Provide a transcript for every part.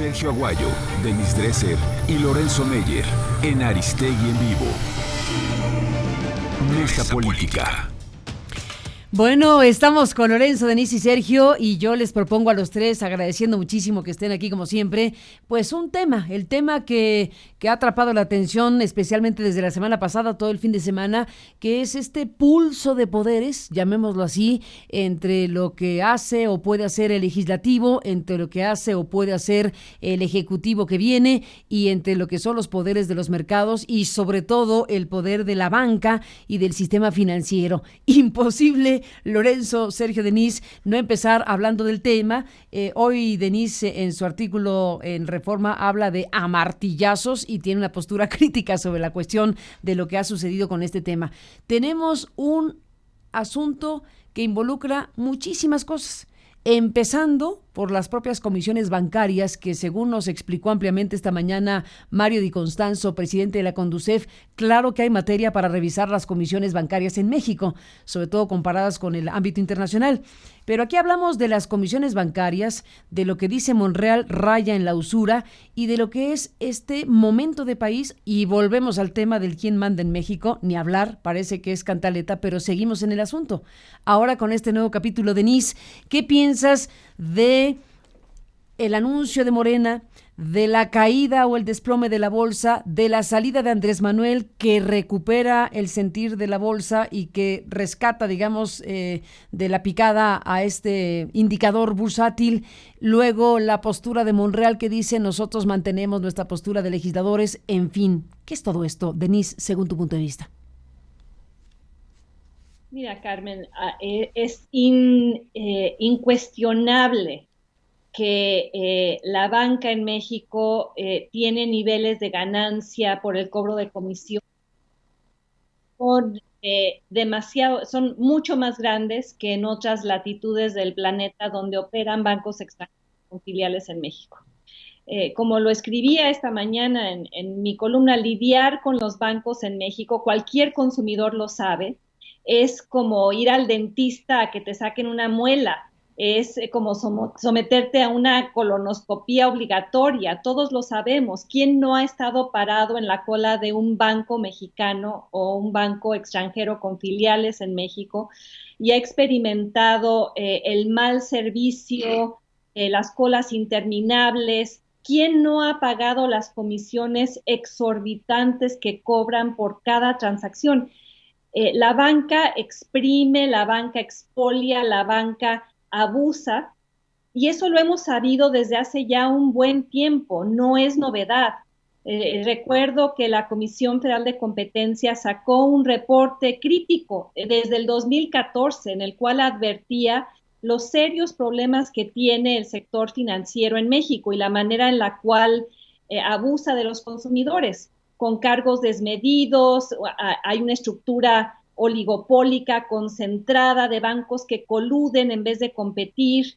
Sergio Aguayo, Denis Dresser y Lorenzo Meyer en Aristegui en Vivo. Mesa Política. Bueno, estamos con Lorenzo, Denise y Sergio, y yo les propongo a los tres, agradeciendo muchísimo que estén aquí como siempre, pues el tema que ha atrapado la atención, especialmente desde la semana pasada, todo el fin de semana, que es este pulso de poderes, llamémoslo así, entre lo que hace o puede hacer el legislativo, entre lo que hace o puede hacer el ejecutivo que viene, y entre lo que son los poderes de los mercados, y sobre todo el poder de la banca y del sistema financiero. Imposible, Lorenzo, Sergio, Denise, no empezar hablando del tema. Hoy Denise en su artículo en Reforma habla de amartillazos y tiene una postura crítica sobre la cuestión de lo que ha sucedido con este tema. Tenemos un asunto que involucra muchísimas cosas, empezando por las propias comisiones bancarias que, según nos explicó ampliamente esta mañana Mario Di Constanzo, presidente de la Conducef, claro que hay materia para revisar las comisiones bancarias en México, sobre todo comparadas con el ámbito internacional. Pero aquí hablamos de las comisiones bancarias, de lo que dice Monreal raya en la usura y de lo que es este momento de país, y volvemos al tema del quién manda en México, ni hablar, parece que es cantaleta, pero seguimos en el asunto. Ahora con este nuevo capítulo, Denise, ¿qué piensas de el anuncio de Morena, de la caída o el desplome de la bolsa, de la salida de Andrés Manuel, que recupera el sentir de la bolsa y que rescata, digamos, de la picada a este indicador bursátil? Luego la postura de Monreal que dice nosotros mantenemos nuestra postura de legisladores. En fin, ¿qué es todo esto, Denise, según tu punto de vista? Mira, Carmen, es incuestionable que la banca en México tiene niveles de ganancia por el cobro de comisión son mucho más grandes que en otras latitudes del planeta donde operan bancos extranjeros con filiales en México. Como lo escribía esta mañana en mi columna, lidiar con los bancos en México, cualquier consumidor lo sabe, es como ir al dentista a que te saquen una muela. Es como someterte a una colonoscopía obligatoria, todos lo sabemos. ¿Quién no ha estado parado en la cola de un banco mexicano o un banco extranjero con filiales en México y ha experimentado el mal servicio, las colas interminables? ¿Quién no ha pagado las comisiones exorbitantes que cobran por cada transacción? La banca exprime, la banca expolia, la banca abusa, y eso lo hemos sabido desde hace ya un buen tiempo, no es novedad. Recuerdo que la Comisión Federal de Competencia sacó un reporte crítico desde el 2014 en el cual advertía los serios problemas que tiene el sector financiero en México y la manera en la cual abusa de los consumidores, con cargos desmedidos. Hay una estructura oligopólica concentrada de bancos que coluden en vez de competir,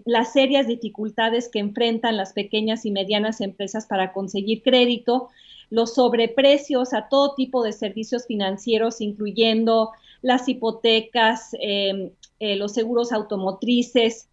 las serias dificultades que enfrentan las pequeñas y medianas empresas para conseguir crédito, los sobreprecios a todo tipo de servicios financieros, incluyendo las hipotecas, los seguros automotrices.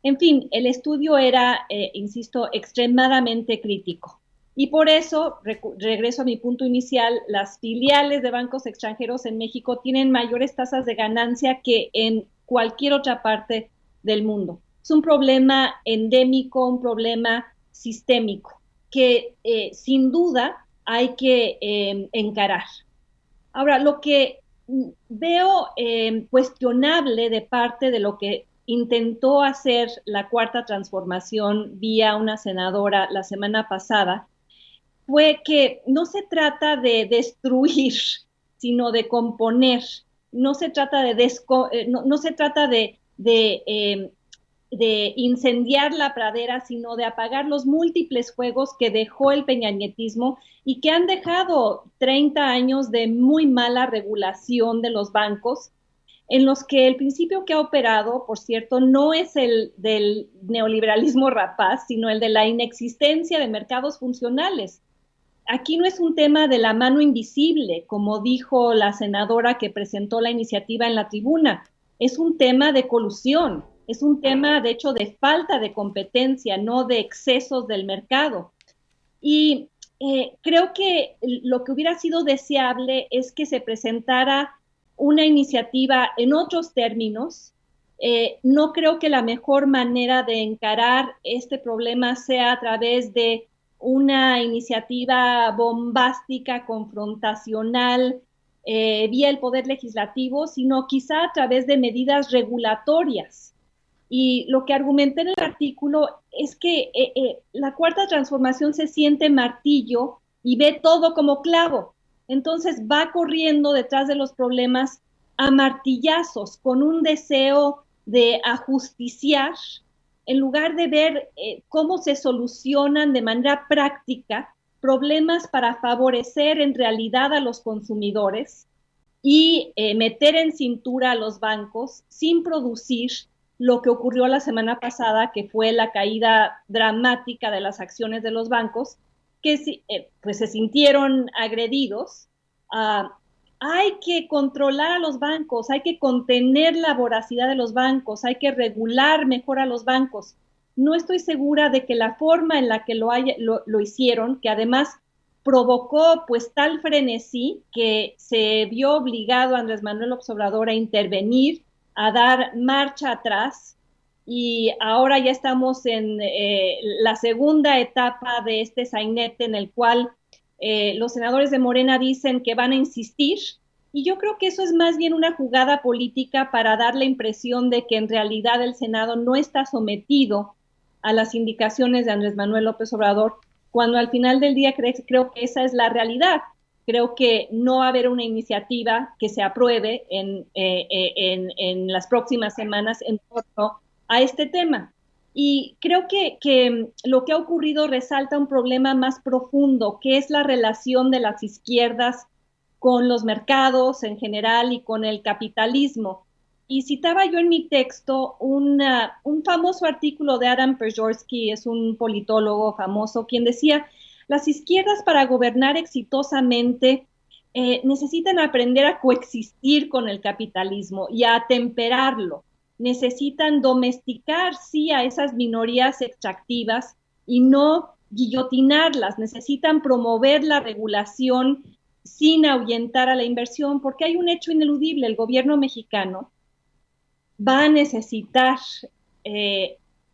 En fin, el estudio era, insisto, extremadamente crítico. Y por eso, regreso a mi punto inicial, las filiales de bancos extranjeros en México tienen mayores tasas de ganancia que en cualquier otra parte del mundo. Es un problema endémico, un problema sistémico que sin duda hay que encarar. Ahora, lo que veo cuestionable de parte de lo que intentó hacer la Cuarta Transformación vía una senadora la semana pasada fue que no se trata de destruir, sino de componer. No se trata de incendiar la pradera, sino de apagar los múltiples fuegos que dejó el peñanietismo y que han dejado 30 años de muy mala regulación de los bancos, en los que el principio que ha operado, por cierto, no es el del neoliberalismo rapaz, sino el de la inexistencia de mercados funcionales. Aquí no es un tema de la mano invisible, como dijo la senadora que presentó la iniciativa en la tribuna, es un tema de colusión. Es un tema, de hecho, de falta de competencia, no de excesos del mercado. Y creo que lo que hubiera sido deseable es que se presentara una iniciativa en otros términos. No creo que la mejor manera de encarar este problema sea a través de una iniciativa bombástica, confrontacional, vía el Poder Legislativo, sino quizá a través de medidas regulatorias. Y lo que argumenté en el artículo es que la cuarta transformación se siente martillo y ve todo como clavo. Entonces va corriendo detrás de los problemas a martillazos, con un deseo de ajusticiar, en lugar de ver cómo se solucionan de manera práctica problemas para favorecer en realidad a los consumidores y meter en cintura a los bancos sin producir lo que ocurrió la semana pasada, que fue la caída dramática de las acciones de los bancos, que pues se sintieron agredidos. Hay que controlar a los bancos, hay que contener la voracidad de los bancos, hay que regular mejor a los bancos. No estoy segura de que la forma en la que lo hicieron, que además provocó pues tal frenesí que se vio obligado Andrés Manuel López Obrador a intervenir, a dar marcha atrás, y ahora ya estamos en la segunda etapa de este sainete en el cual los senadores de Morena dicen que van a insistir, y yo creo que eso es más bien una jugada política para dar la impresión de que en realidad el Senado no está sometido a las indicaciones de Andrés Manuel López Obrador, cuando al final del día creo que esa es la realidad. Creo que no va a haber una iniciativa que se apruebe en las próximas semanas en torno a este tema. Y creo que lo que ha ocurrido resalta un problema más profundo, que es la relación de las izquierdas con los mercados en general y con el capitalismo. Y citaba yo en mi texto un famoso artículo de Adam Przeworski, es un politólogo famoso, quien decía: las izquierdas, para gobernar exitosamente, necesitan aprender a coexistir con el capitalismo y a temperarlo. Necesitan domesticar, sí, a esas minorías extractivas y no guillotinarlas. Necesitan promover la regulación sin ahuyentar a la inversión, porque hay un hecho ineludible: el gobierno mexicano va a necesitar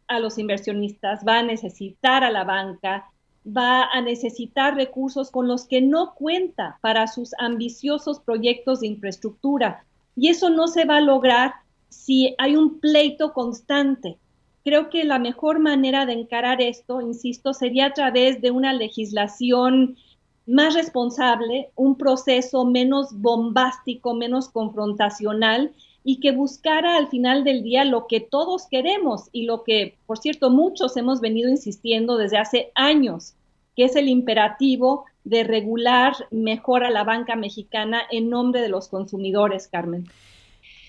a los inversionistas, va a necesitar a la banca, va a necesitar recursos con los que no cuenta para sus ambiciosos proyectos de infraestructura. Y eso no se va a lograr si hay un pleito constante. Creo que la mejor manera de encarar esto, insisto, sería a través de una legislación más responsable, un proceso menos bombástico, menos confrontacional, y que buscara al final del día lo que todos queremos y lo que, por cierto, muchos hemos venido insistiendo desde hace años, que es el imperativo de regular mejor a la banca mexicana en nombre de los consumidores, Carmen.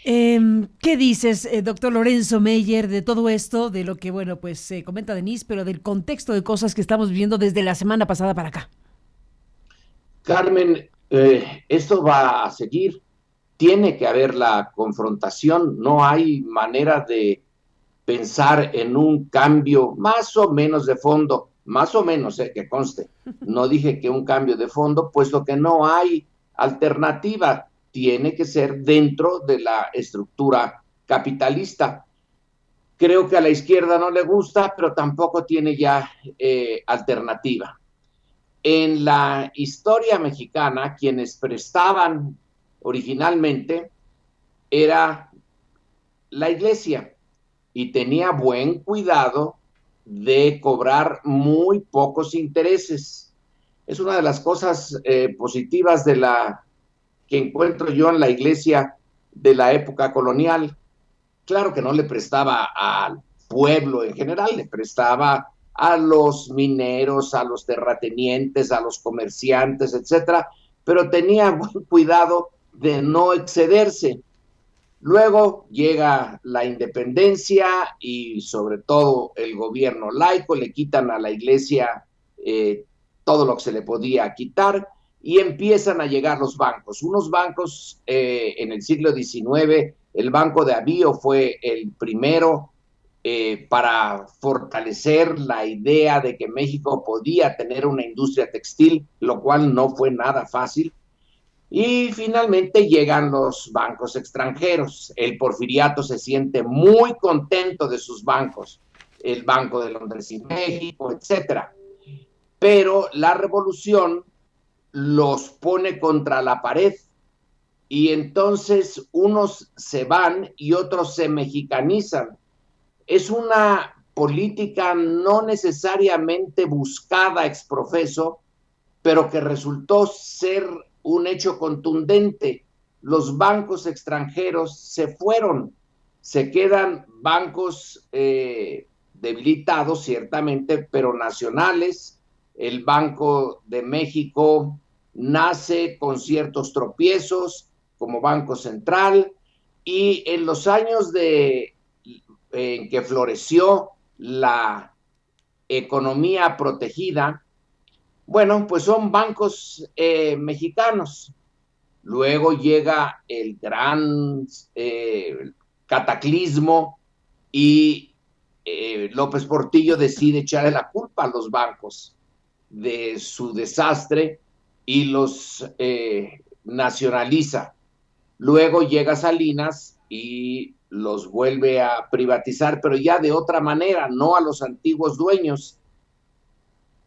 ¿Qué dices, doctor Lorenzo Meyer, de todo esto, de lo que, bueno, pues comenta Denise, pero del contexto de cosas que estamos viviendo desde la semana pasada para acá? Carmen, esto va a seguir. Tiene que haber la confrontación, no hay manera de pensar en un cambio más o menos de fondo, más o menos, que conste, no dije que un cambio de fondo, puesto que no hay alternativa, tiene que ser dentro de la estructura capitalista. Creo que a la izquierda no le gusta, pero tampoco tiene ya alternativa. En la historia mexicana, quienes prestaban originalmente era la iglesia y tenía buen cuidado de cobrar muy pocos intereses. Es una de las cosas positivas que encuentro yo en la iglesia de la época colonial. Claro que no le prestaba al pueblo en general, le prestaba a los mineros, a los terratenientes, a los comerciantes, etcétera, pero tenía buen cuidado de no excederse. Luego llega la independencia y sobre todo el gobierno laico, le quitan a la iglesia todo lo que se le podía quitar y empiezan a llegar los bancos. Unos bancos en el siglo XIX El Banco de Avío fue el primero para fortalecer la idea de que México podía tener una industria textil, lo cual no fue nada fácil. Y finalmente llegan los bancos extranjeros. El Porfiriato se siente muy contento de sus bancos, el Banco de Londres y México, etcétera. Pero la revolución los pone contra la pared y entonces unos se van y otros se mexicanizan. Es una política no necesariamente buscada ex profeso, pero que resultó ser un hecho contundente. Los bancos extranjeros se fueron, se quedan bancos debilitados ciertamente, pero nacionales. El Banco de México nace con ciertos tropiezos como Banco Central, y en los años en que floreció la economía protegida, bueno, pues son bancos mexicanos. Luego llega el gran cataclismo y López Portillo decide echarle la culpa a los bancos de su desastre y los nacionaliza. Luego llega Salinas y los vuelve a privatizar, pero ya de otra manera, no a los antiguos dueños.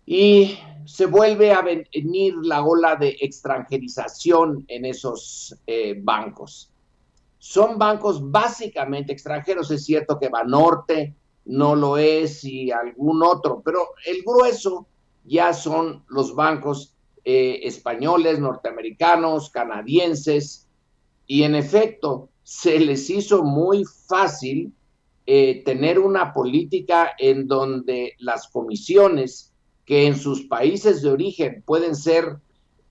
Y se vuelve a venir la ola de extranjerización en esos bancos. Son bancos básicamente extranjeros. Es cierto que Banorte no lo es y algún otro, pero el grueso ya son los bancos españoles, norteamericanos, canadienses, y en efecto se les hizo muy fácil tener una política en donde las comisiones, que en sus países de origen pueden ser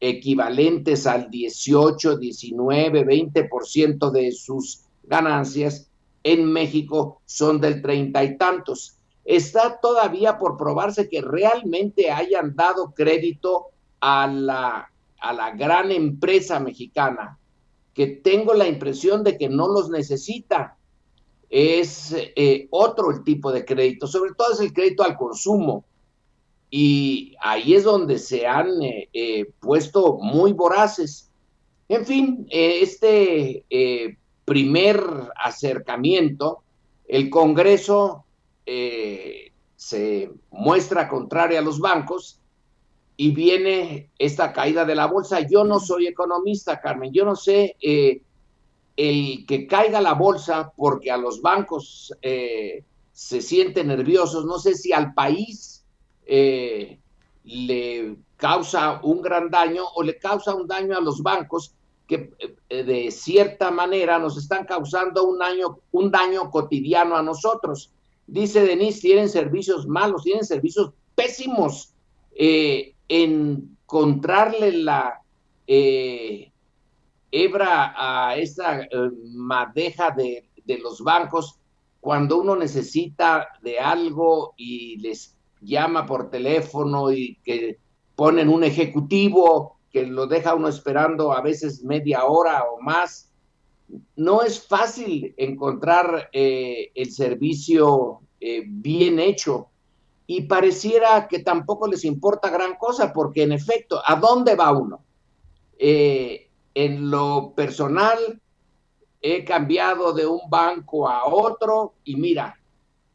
equivalentes al 18, 19, 20% de sus ganancias, en México son del 30 y tantos. Está todavía por probarse que realmente hayan dado crédito a la gran empresa mexicana, que tengo la impresión de que no los necesita. Es otro el tipo de crédito, sobre todo es el crédito al consumo, y ahí es donde se han puesto muy voraces. En fin, este primer acercamiento, el Congreso se muestra contrario a los bancos y viene esta caída de la bolsa. Yo no soy economista, Carmen, yo no sé el que caiga la bolsa porque a los bancos se sienten nerviosos, no sé si al país le causa un gran daño o le causa un daño a los bancos que de cierta manera nos están causando un daño cotidiano a nosotros. Dice Denise, tienen servicios malos, tienen servicios pésimos. Encontrarle la hebra a esta madeja de los bancos cuando uno necesita de algo y les llama por teléfono y que ponen un ejecutivo que lo deja uno esperando a veces media hora o más. No es fácil encontrar el servicio bien hecho, y pareciera que tampoco les importa gran cosa, porque en efecto, ¿a dónde va uno? En lo personal, he cambiado de un banco a otro y mira,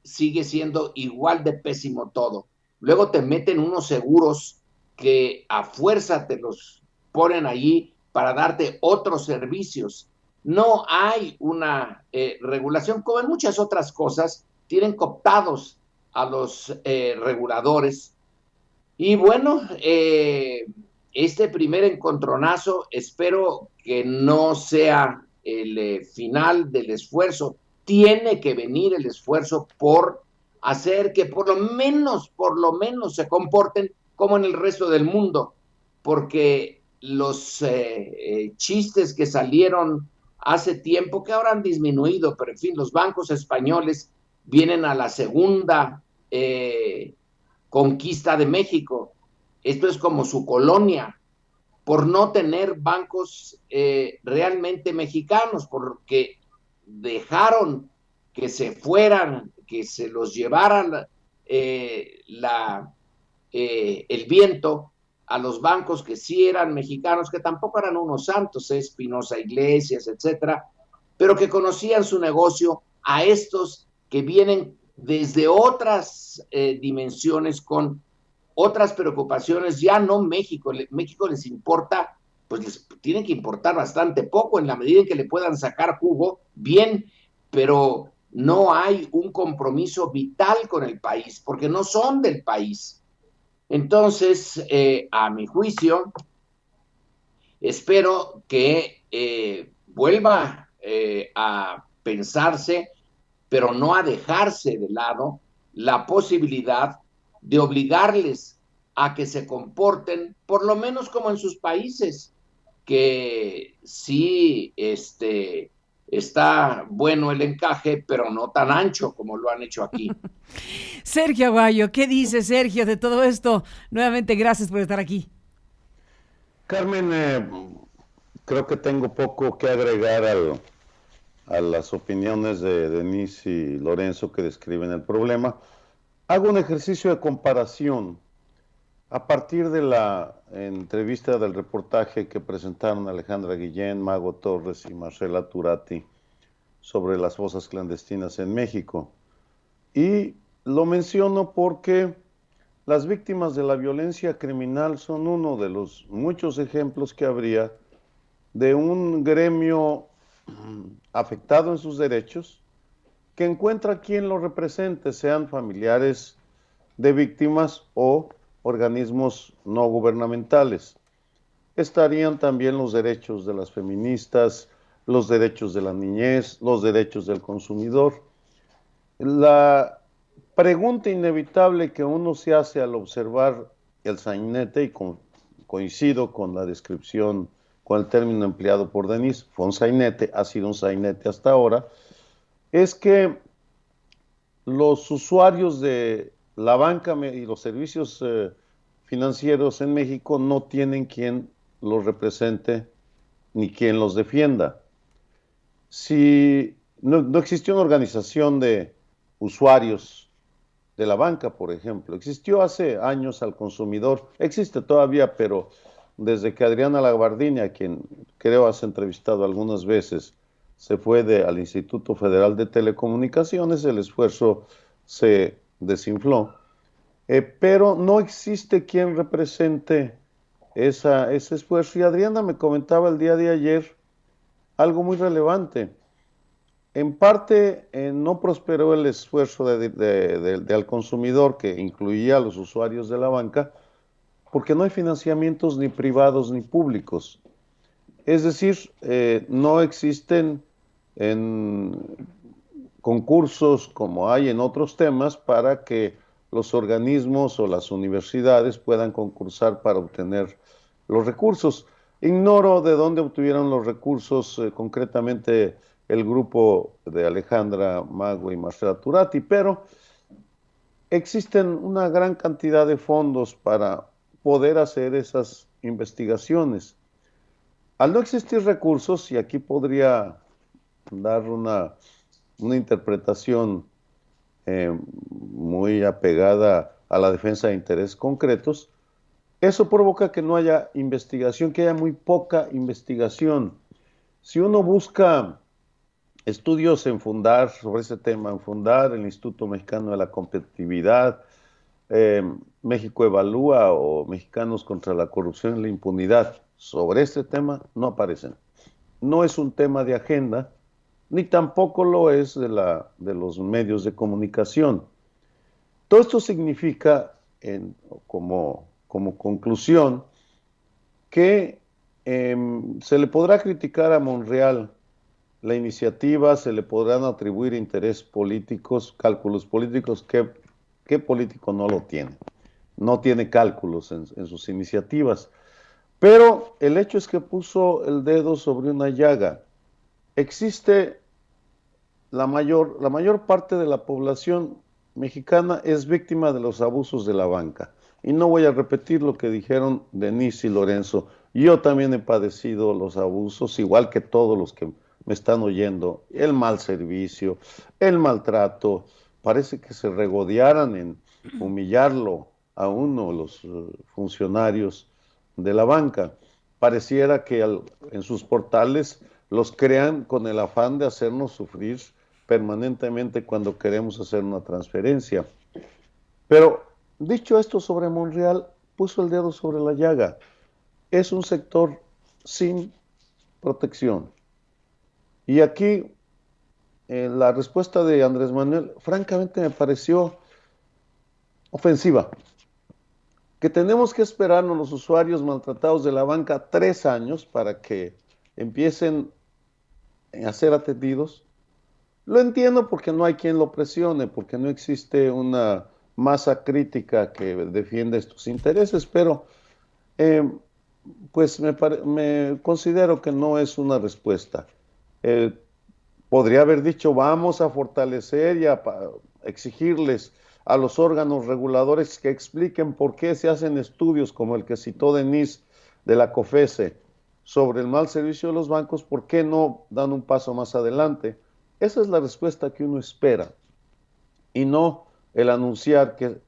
sigue siendo igual de pésimo todo. Luego te meten unos seguros que a fuerza te los ponen allí para darte otros servicios. No hay una regulación, como en muchas otras cosas, tienen cooptados a los reguladores. Y bueno, este primer encontronazo espero que no sea el final del esfuerzo. Tiene que venir el esfuerzo por hacer que por lo menos se comporten como en el resto del mundo, porque los chistes que salieron hace tiempo, que ahora han disminuido, pero en fin, los bancos españoles vienen a la segunda conquista de México. Esto es como su colonia, por no tener bancos realmente mexicanos, porque dejaron que se fueran, que se los llevaran el viento a los bancos que sí eran mexicanos, que tampoco eran unos santos, Espinosa Iglesias, etcétera, pero que conocían su negocio, a estos que vienen desde otras dimensiones, con otras preocupaciones, ya no México. México les importa, pues les tienen que importar bastante poco, en la medida en que le puedan sacar jugo, bien, pero no hay un compromiso vital con el país, porque no son del país. Entonces, a mi juicio, espero que vuelva a pensarse, pero no a dejarse de lado, la posibilidad de obligarles a que se comporten, por lo menos como en sus países, que sí está bueno el encaje, pero no tan ancho como lo han hecho aquí. Sergio Aguayo, ¿qué dice Sergio de todo esto? Nuevamente, gracias por estar aquí. Carmen, creo que tengo poco que agregar a las opiniones de Denise y Lorenzo que describen el problema. Hago un ejercicio de comparación a partir de la entrevista del reportaje que presentaron Alejandra Guillén, Mago Torres y Marcela Turati sobre las fosas clandestinas en México. Y lo menciono porque las víctimas de la violencia criminal son uno de los muchos ejemplos que habría de un gremio afectado en sus derechos que encuentra quien lo represente, sean familiares de víctimas o organismos no gubernamentales. Estarían también los derechos de las feministas, los derechos de la niñez, los derechos del consumidor. La pregunta inevitable que uno se hace al observar el sainete, y coincido con la descripción, con el término empleado por Denise, fue un sainete, ha sido un sainete hasta ahora, es que los usuarios de la banca y los servicios financieros en México no tienen quien los represente ni quien los defienda. Si no existió una organización de usuarios de la banca, por ejemplo, existió hace años al consumidor, existe todavía, pero desde que Adriana Labardini, a quien creo has entrevistado algunas veces, se fue al Instituto Federal de Telecomunicaciones, el esfuerzo se desinfló, pero no existe quien represente ese esfuerzo. Y Adriana me comentaba el día de ayer algo muy relevante. En parte no prosperó el esfuerzo al consumidor, que incluía a los usuarios de la banca, porque no hay financiamientos ni privados ni públicos. Es decir, no existen concursos como hay en otros temas para que los organismos o las universidades puedan concursar para obtener los recursos. Ignoro de dónde obtuvieron los recursos concretamente el grupo de Alejandra Mago y Marcela Turati, pero existen una gran cantidad de fondos para poder hacer esas investigaciones. Al no existir recursos, y aquí podría dar una interpretación muy apegada a la defensa de intereses concretos, eso provoca que no haya investigación, que haya muy poca investigación. Si uno busca estudios en Fundar sobre ese tema, en Fundar, el Instituto Mexicano de la Competitividad, México Evalúa o Mexicanos contra la Corrupción y la Impunidad, sobre este tema no aparecen. No es un tema de agenda, ni tampoco lo es de los medios de comunicación. Todo esto significa, como conclusión, que se le podrá criticar a Monreal la iniciativa, se le podrán atribuir intereses políticos, cálculos políticos. ¿Qué político no lo tiene? No tiene cálculos en sus iniciativas. Pero el hecho es que puso el dedo sobre una llaga. Existe la mayor parte de la población mexicana es víctima de los abusos de la banca. Y no voy a repetir lo que dijeron Denise y Lorenzo. Yo también he padecido los abusos, igual que todos los que me están oyendo, el mal servicio, el maltrato, parece que se regodearan en humillarlo a uno, los funcionarios de la banca. Pareciera que en sus portales los crean con el afán de hacernos sufrir permanentemente cuando queremos hacer una transferencia. Pero dicho esto sobre Monreal, puso el dedo sobre la llaga. Es un sector sin protección. Y aquí la respuesta de Andrés Manuel, francamente, me pareció ofensiva. Que tenemos que esperarnos los usuarios maltratados de la banca 3 años para que empiecen a ser atendidos. Lo entiendo porque no hay quien lo presione, porque no existe una masa crítica que defienda estos intereses, pero pues me considero que no es una respuesta. Podría haber dicho, vamos a fortalecer y a exigirles a los órganos reguladores que expliquen por qué se hacen estudios como el que citó Denise de la COFESE sobre el mal servicio de los bancos, ¿por qué no dan un paso más adelante? Esa es la respuesta que uno espera, y no el anunciar que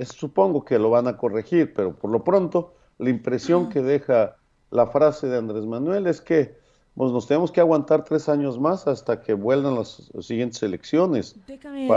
supongo que lo van a corregir, pero por lo pronto la impresión que deja la frase de Andrés Manuel es que pues, nos tenemos que aguantar 3 años más hasta que vuelvan las siguientes elecciones. Déjame,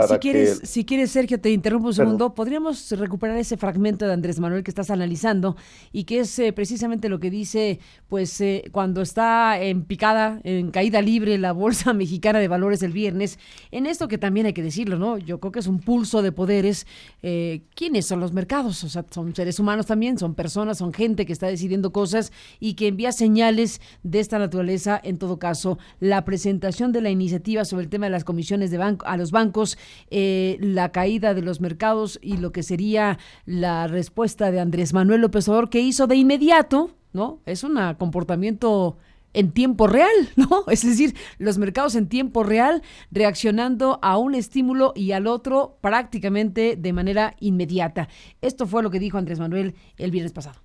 si quieres, Sergio, te interrumpo un segundo. Podríamos recuperar ese fragmento de Andrés Manuel que estás analizando y que es precisamente lo que dice, pues, cuando está en picada, en caída libre la Bolsa Mexicana de Valores el viernes. En esto que también hay que decirlo, ¿no? Yo creo que es un pulso de poderes. ¿Quiénes son los mercados? O sea, son seres humanos también, son personas, son gente que está decidiendo cosas y que envía señales de esta naturaleza. En todo caso, la presentación de la iniciativa sobre el tema de las comisiones de a los bancos, la caída de los mercados y lo que sería la respuesta de Andrés Manuel López Obrador, que hizo de inmediato, ¿no? Es un comportamiento en tiempo real, ¿no? Es decir, los mercados en tiempo real reaccionando a un estímulo y al otro prácticamente de manera inmediata. Esto fue lo que dijo Andrés Manuel el viernes pasado.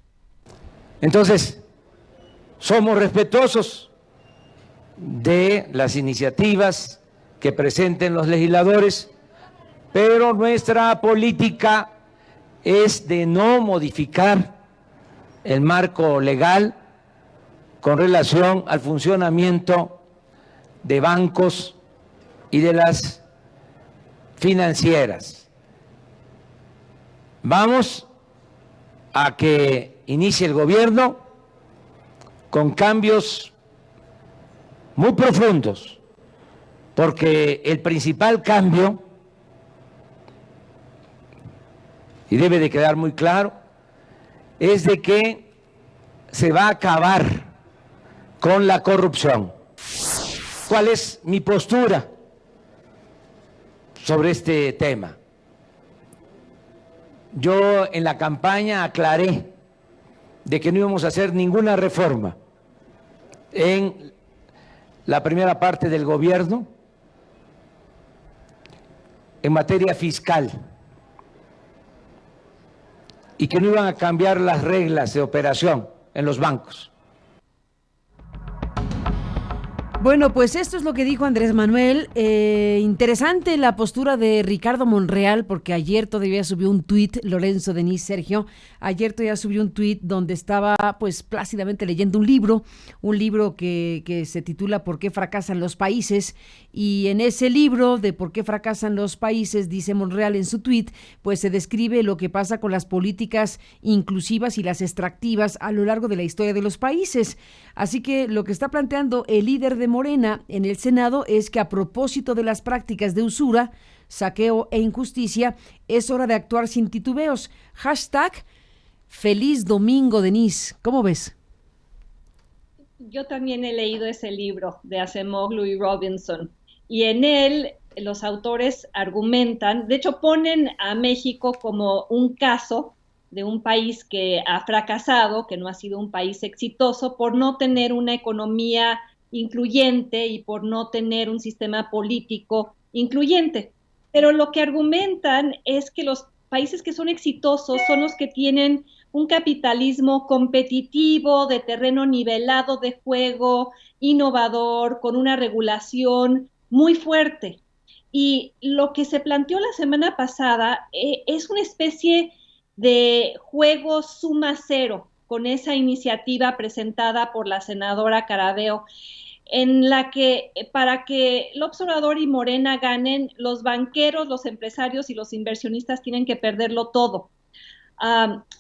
Entonces, somos respetuosos de las iniciativas que presenten los legisladores, pero nuestra política es de no modificar el marco legal con relación al funcionamiento de bancos y de las financieras. Vamos a que inicie el gobierno con cambios muy profundos, porque el principal cambio, y debe de quedar muy claro, es de que se va a acabar con la corrupción. ¿Cuál es mi postura sobre este tema? Yo en la campaña aclaré de que no íbamos a hacer ninguna reforma en la primera parte del gobierno en materia fiscal y que no iban a cambiar las reglas de operación en los bancos. Bueno, pues esto es lo que dijo Andrés Manuel. Interesante la postura de Ricardo Monreal, porque ayer todavía subió un tuit, Lorenzo, Denise, Sergio, ayer todavía subió un tuit donde estaba pues plácidamente leyendo un libro que se titula ¿Por qué fracasan los países? Y en ese libro de ¿Por qué fracasan los países?, dice Monreal en su tuit, pues se describe lo que pasa con las políticas inclusivas y las extractivas a lo largo de la historia de los países. Así que lo que está planteando el líder de Morena en el Senado es que a propósito de las prácticas de usura, saqueo e injusticia, es hora de actuar sin titubeos. #Feliz Domingo, Denise. ¿Cómo ves? Yo también he leído ese libro de Acemoglu y Robinson, y en él los autores argumentan, de hecho ponen a México como un caso de un país que ha fracasado, que no ha sido un país exitoso por no tener una economía incluyente y por no tener un sistema político incluyente. Pero lo que argumentan es que los países que son exitosos son los que tienen un capitalismo competitivo, de terreno nivelado de juego, innovador, con una regulación muy fuerte. Y lo que se planteó la semana pasada es una especie de juego suma cero con esa iniciativa presentada por la senadora Caraveo, en la que para que López Obrador y Morena ganen, los banqueros, los empresarios y los inversionistas tienen que perderlo todo.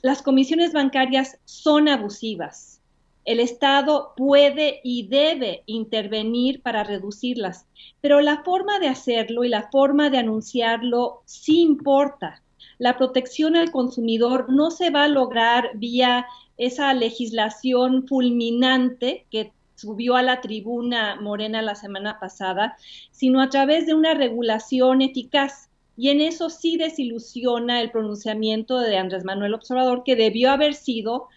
Las comisiones bancarias son abusivas. El Estado puede y debe intervenir para reducirlas, pero la forma de hacerlo y la forma de anunciarlo sí importa. La protección al consumidor no se va a lograr vía esa legislación fulminante que subió a la tribuna Morena la semana pasada, sino a través de una regulación eficaz. Y en eso sí desilusiona el pronunciamiento de Andrés Manuel López Obrador, que debió haber sido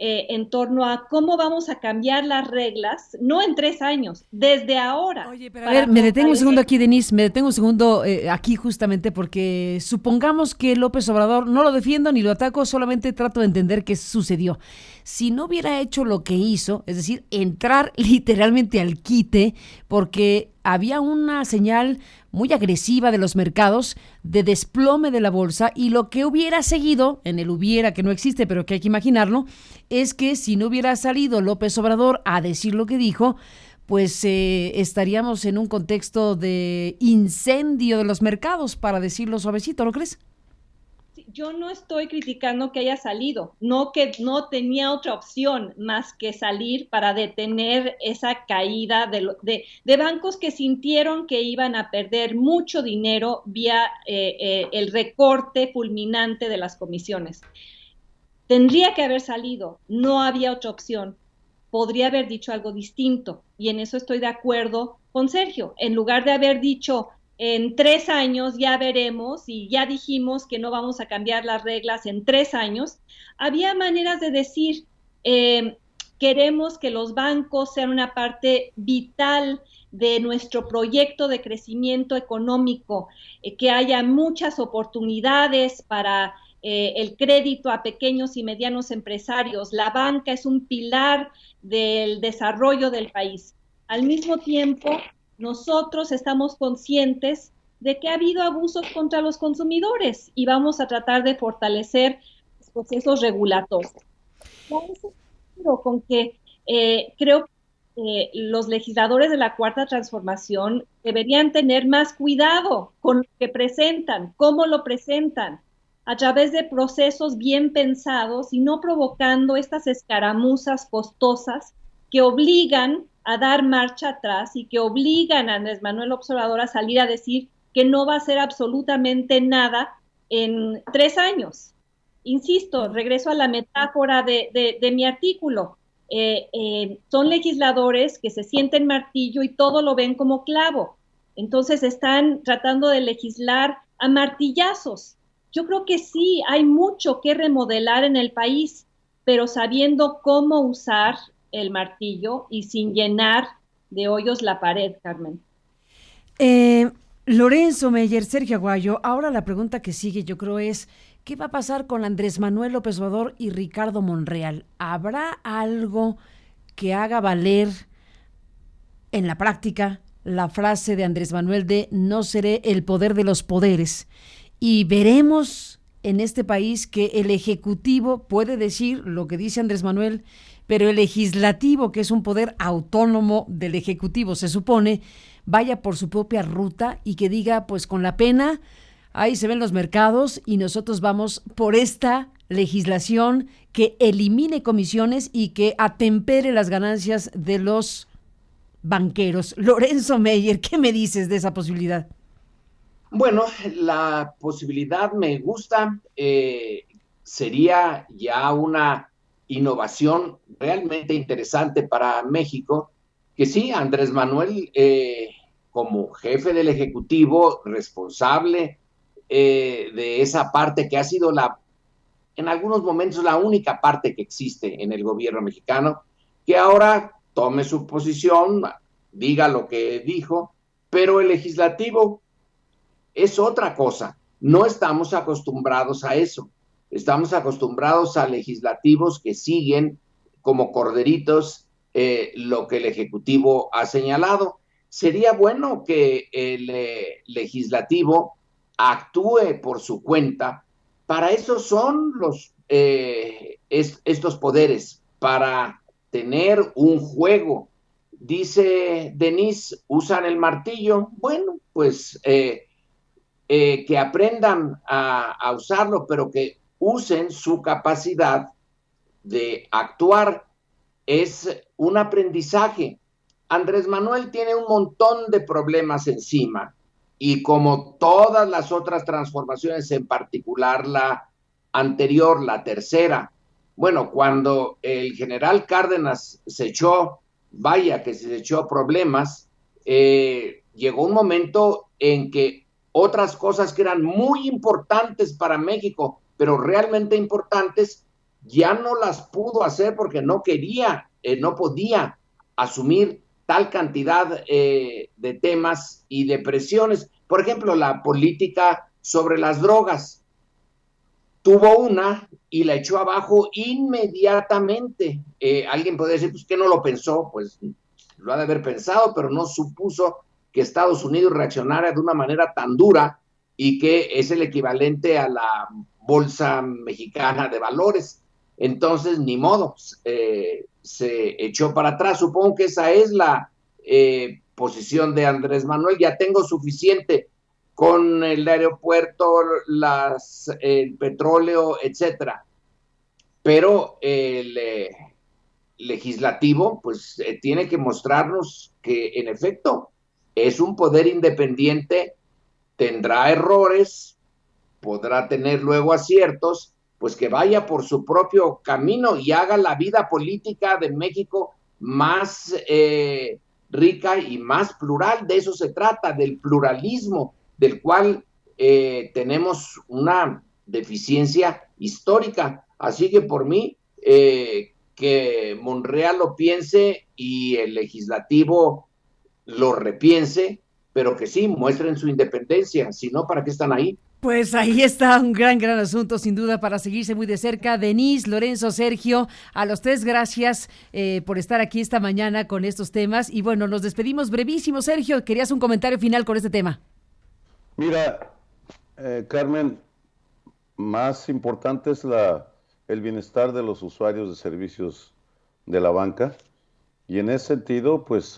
en torno a cómo vamos a cambiar las reglas, no en 3 años, desde ahora. Oye, pero a ver, me detengo un segundo aquí, Denise, me detengo un segundo aquí justamente porque supongamos que López Obrador, no lo defiendo ni lo ataco, solamente trato de entender qué sucedió. Si no hubiera hecho lo que hizo, es decir, entrar literalmente al quite, porque había una señal muy agresiva de los mercados, de desplome de la bolsa, y lo que hubiera seguido, en el hubiera que no existe, pero que hay que imaginarlo, es que si no hubiera salido López Obrador a decir lo que dijo, pues estaríamos en un contexto de incendio de los mercados, para decirlo suavecito, ¿no crees? Yo no estoy criticando que haya salido, no que no tenía otra opción más que salir para detener esa caída de bancos que sintieron que iban a perder mucho dinero vía el recorte fulminante de las comisiones. Tendría que haber salido, no había otra opción. Podría haber dicho algo distinto, y en eso estoy de acuerdo con Sergio. En lugar de haber dicho en 3 años ya veremos, y ya dijimos que no vamos a cambiar las reglas en 3 años, había maneras de decir, queremos que los bancos sean una parte vital de nuestro proyecto de crecimiento económico, que haya muchas oportunidades para el crédito a pequeños y medianos empresarios. La banca es un pilar del desarrollo del país. Al mismo tiempo, nosotros estamos conscientes de que ha habido abusos contra los consumidores y vamos a tratar de fortalecer los procesos regulatorios. Con que creo que los legisladores de la Cuarta Transformación deberían tener más cuidado con lo que presentan, cómo lo presentan, a través de procesos bien pensados y no provocando estas escaramuzas costosas que obligan a dar marcha atrás y que obligan a Andrés Manuel López Obrador a salir a decir que no va a hacer absolutamente nada en 3 años. Insisto, regreso a la metáfora de mi artículo. Son legisladores que se sienten martillo y todo lo ven como clavo. Entonces están tratando de legislar a martillazos. Yo creo que sí, hay mucho que remodelar en el país, pero sabiendo cómo usar el martillo y sin llenar de hoyos la pared, Carmen. Lorenzo Meyer, Sergio Aguayo, ahora la pregunta que sigue yo creo es, ¿qué va a pasar con Andrés Manuel López Obrador y Ricardo Monreal? ¿Habrá algo que haga valer en la práctica la frase de Andrés Manuel de no seré el poder de los poderes? Y veremos en este país que el Ejecutivo puede decir lo que dice Andrés Manuel, pero el Legislativo, que es un poder autónomo del Ejecutivo, se supone, vaya por su propia ruta y que diga, pues con la pena, ahí se ven los mercados y nosotros vamos por esta legislación que elimine comisiones y que atempere las ganancias de los banqueros. Lorenzo Meyer, ¿qué me dices de esa posibilidad? Bueno, la posibilidad me gusta, sería ya una innovación realmente interesante para México, que sí, Andrés Manuel, como jefe del Ejecutivo, responsable de esa parte que ha sido en algunos momentos la única parte que existe en el gobierno mexicano, que ahora tome su posición, diga lo que dijo, pero el legislativo es otra cosa. No estamos acostumbrados a eso. Estamos acostumbrados a legislativos que siguen como corderitos lo que el Ejecutivo ha señalado. Sería bueno que el legislativo actúe por su cuenta. Para eso son estos poderes, para tener un juego. Dice Denise, usan el martillo. Bueno, pues que aprendan a usarlo, pero que usen su capacidad de actuar. Es un aprendizaje. Andrés Manuel tiene un montón de problemas encima y como todas las otras transformaciones, en particular la anterior, la tercera, bueno, cuando el general Cárdenas se echó, vaya que se echó problemas, llegó un momento en que otras cosas que eran muy importantes para México, pero realmente importantes, ya no las pudo hacer porque no quería, no podía asumir tal cantidad de temas y de presiones. Por ejemplo, la política sobre las drogas. Tuvo una y la echó abajo inmediatamente. Alguien puede decir, pues, ¿qué no lo pensó? Pues lo ha de haber pensado, pero no supuso que Estados Unidos reaccionara de una manera tan dura y que es el equivalente a la Bolsa Mexicana de Valores. Entonces, ni modo, se echó para atrás. Supongo que esa es la posición de Andrés Manuel. Ya tengo suficiente con el aeropuerto, el petróleo, etcétera. Pero el legislativo, pues, tiene que mostrarnos que, en efecto, es un poder independiente, tendrá errores, podrá tener luego aciertos, pues que vaya por su propio camino y haga la vida política de México más rica y más plural. De eso se trata, del pluralismo, del cual tenemos una deficiencia histórica. Así que por mí, que Monreal lo piense y el legislativo lo repiense, pero que sí muestren su independencia, si no, ¿para qué están ahí? Pues ahí está un gran asunto, sin duda, para seguirse muy de cerca. Denise, Lorenzo, Sergio, a los tres, gracias por estar aquí esta mañana con estos temas. Y bueno, nos despedimos brevísimo. Sergio, querías un comentario final con este tema. Mira, Carmen, más importante es el bienestar de los usuarios de servicios de la banca. Y en ese sentido, pues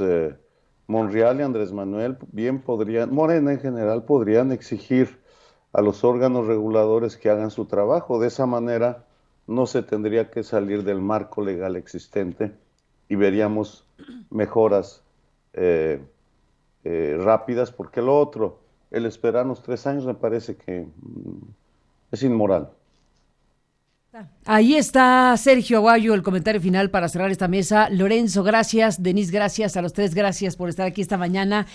Monreal y Andrés Manuel bien podrían, Morena en general, podrían exigir a los órganos reguladores que hagan su trabajo. De esa manera no se tendría que salir del marco legal existente y veríamos mejoras rápidas, porque lo otro, el esperarnos 3 años, me parece que es inmoral. Ahí está Sergio Aguayo, el comentario final para cerrar esta mesa. Lorenzo, gracias. Denise, gracias. A los tres, gracias por estar aquí esta mañana.